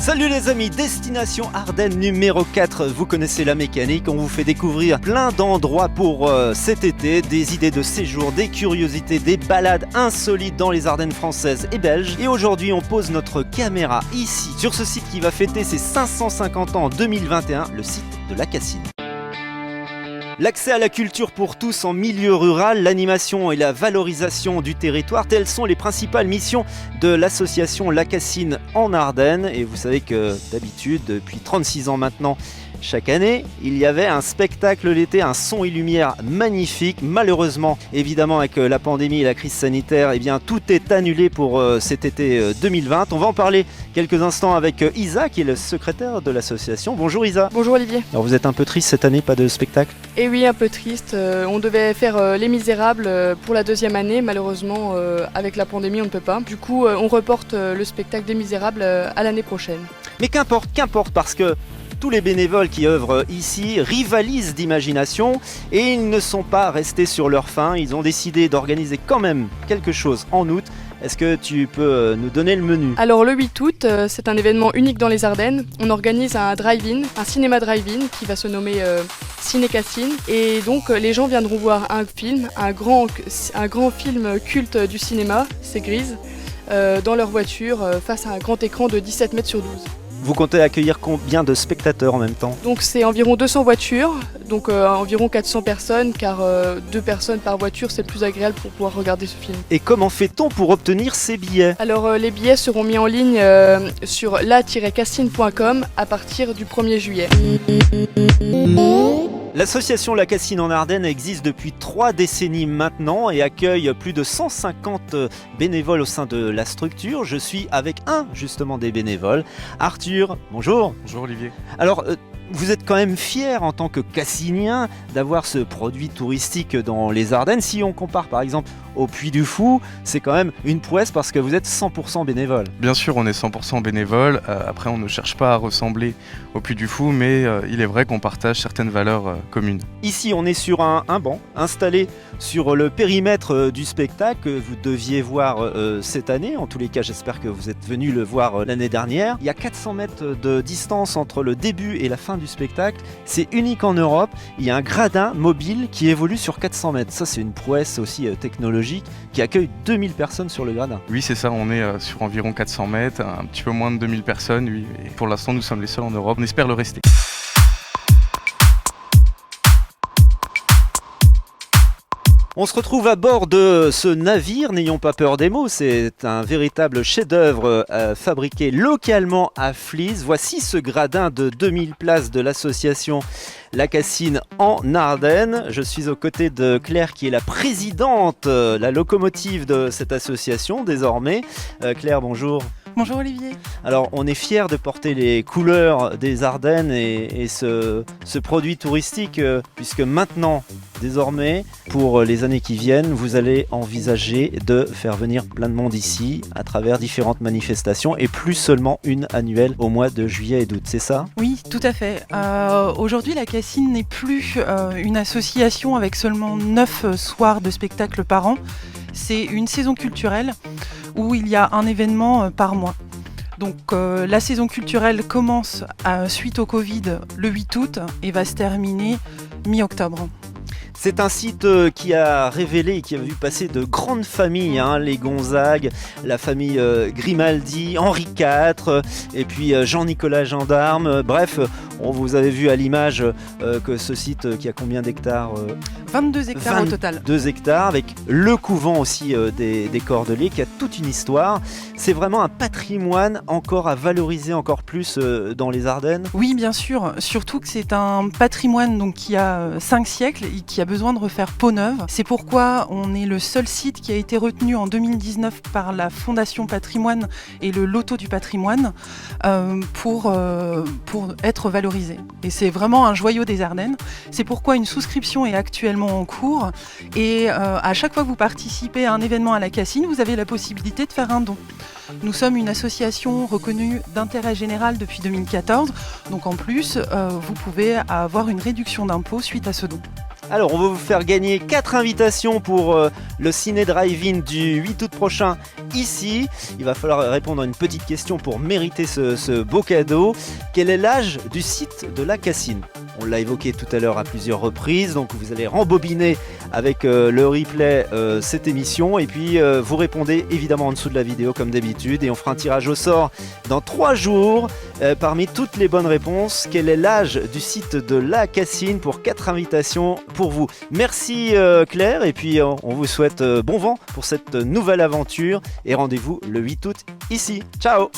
Salut les amis, destination Ardennes numéro 4, vous connaissez la mécanique, on vous fait découvrir plein d'endroits pour cet été, des idées de séjour, des curiosités, des balades insolites dans les Ardennes françaises et belges. Et aujourd'hui on pose notre caméra ici, sur ce site qui va fêter ses 550 ans en 2021, le site de La Cassine. L'accès à la culture pour tous en milieu rural, l'animation et la valorisation du territoire, telles sont les principales missions de l'association La Cassine en Ardennes. Et vous savez que d'habitude, depuis 36 ans maintenant, chaque année, il y avait un spectacle l'été, un son et lumière magnifique. Malheureusement, évidemment, avec la pandémie et la crise sanitaire, eh bien, tout est annulé pour cet été 2020. On va en parler quelques instants avec Isa, qui est le secrétaire de l'association. Bonjour Isa. Bonjour Olivier. Alors vous êtes un peu triste cette année, pas de spectacle ? Et oui, un peu triste. On devait faire Les Misérables pour la deuxième année. Malheureusement, avec la pandémie, on ne peut pas. Du coup, on reporte le spectacle des Misérables à l'année prochaine. Mais qu'importe, parce que tous les bénévoles qui œuvrent ici rivalisent d'imagination et ils ne sont pas restés sur leur faim. Ils ont décidé d'organiser quand même quelque chose en août. Est-ce que tu peux nous donner le menu ? Alors le 8 août, c'est un événement unique dans les Ardennes. On organise un drive-in, un cinéma drive-in qui va se nommer Ciné Cassine. Et donc les gens viendront voir un film, un grand film culte du cinéma, c'est Grise, dans leur voiture face à un grand écran de 17 mètres sur 12. Vous comptez accueillir combien de spectateurs en même temps ? Donc c'est environ 200 voitures, donc environ 400 personnes, car 2 personnes par voiture c'est le plus agréable pour pouvoir regarder ce film. Et comment fait-on pour obtenir ces billets ? Alors les billets seront mis en ligne sur la-cassine.com à partir du 1er juillet. L'association La Cassine en Ardennes existe depuis 3 décennies maintenant et accueille plus de 150 bénévoles au sein de la structure. Je suis avec un justement des bénévoles, Arthur. Bonjour. Bonjour Olivier. Alors, vous êtes quand même fier en tant que Cassinien d'avoir ce produit touristique dans les Ardennes. Si on compare par exemple au Puy du Fou, c'est quand même une prouesse parce que vous êtes 100% bénévole. Bien sûr, on est 100% bénévole. Après, on ne cherche pas à ressembler au Puy du Fou, mais il est vrai qu'on partage certaines valeurs communes. Ici, on est sur un banc installé sur le périmètre du spectacle que vous deviez voir cette année. En tous les cas, j'espère que vous êtes venu le voir l'année dernière. Il y a 400 mètres de distance entre le début et la fin du spectacle. C'est unique en Europe. Il y a un gradin mobile qui évolue sur 400 mètres. Ça, c'est une prouesse aussi technologique qui accueille 2000 personnes sur le gradin. Oui, c'est ça. On est sur environ 400 mètres, un petit peu moins de 2000 personnes. Oui. Et pour l'instant, nous sommes les seuls en Europe. On espère le rester. On se retrouve à bord de ce navire, n'ayons pas peur des mots, c'est un véritable chef-d'œuvre fabriqué localement à Flies. Voici ce gradin de 2000 places de l'association La Cassine en Ardennes. Je suis aux côtés de Claire qui est la présidente, la locomotive de cette association désormais. Claire, bonjour. Bonjour Olivier. Alors on est fiers de porter les couleurs des Ardennes et ce produit touristique puisque maintenant, désormais, pour les années qui viennent, vous allez envisager de faire venir plein de monde ici à travers différentes manifestations et plus seulement une annuelle au mois de juillet et d'août, c'est ça ? Oui, tout à fait. Aujourd'hui, La Cassine n'est plus une association avec seulement 9 soirs de spectacle par an. C'est une saison culturelle où il y a un événement par mois. Donc la saison culturelle commence suite au Covid le 8 août et va se terminer mi-octobre. C'est un site qui a révélé et qui a vu passer de grandes familles, les Gonzague, la famille Grimaldi, Henri IV, et puis Jean-Nicolas Gendarme. Bref, vous avez vu à l'image que ce site qui a combien d'hectares 22 hectares au total. 2 hectares, avec le couvent aussi des Cordeliers, qui a toute une histoire. C'est vraiment un patrimoine encore à valoriser encore plus dans les Ardennes. Oui, bien sûr. Surtout que c'est un patrimoine donc, qui a 5 siècles et qui a besoin de refaire peau neuve. C'est pourquoi on est le seul site qui a été retenu en 2019 par la Fondation Patrimoine et le Loto du patrimoine pour être valorisé. Et c'est vraiment un joyau des Ardennes. C'est pourquoi une souscription est actuellement en cours et à chaque fois que vous participez à un événement à La Cassine, vous avez la possibilité de faire un don. Nous sommes une association reconnue d'intérêt général depuis 2014, donc en plus, vous pouvez avoir une réduction d'impôt suite à ce don. Alors, on va vous faire gagner 4 invitations pour le Ciné Drive-In du 8 août prochain ici. Il va falloir répondre à une petite question pour mériter ce beau cadeau. Quel est l'âge du site de la Cassine ? On l'a évoqué tout à l'heure à plusieurs reprises, donc vous allez rembobiner avec le replay cette émission et puis vous répondez évidemment en dessous de la vidéo comme d'habitude et on fera un tirage au sort dans 3 jours parmi toutes les bonnes réponses. Quel est l'âge du site de la Cassine pour 4 invitations pour vous. Merci Claire et puis on vous souhaite bon vent pour cette nouvelle aventure et rendez-vous le 8 août ici. Ciao.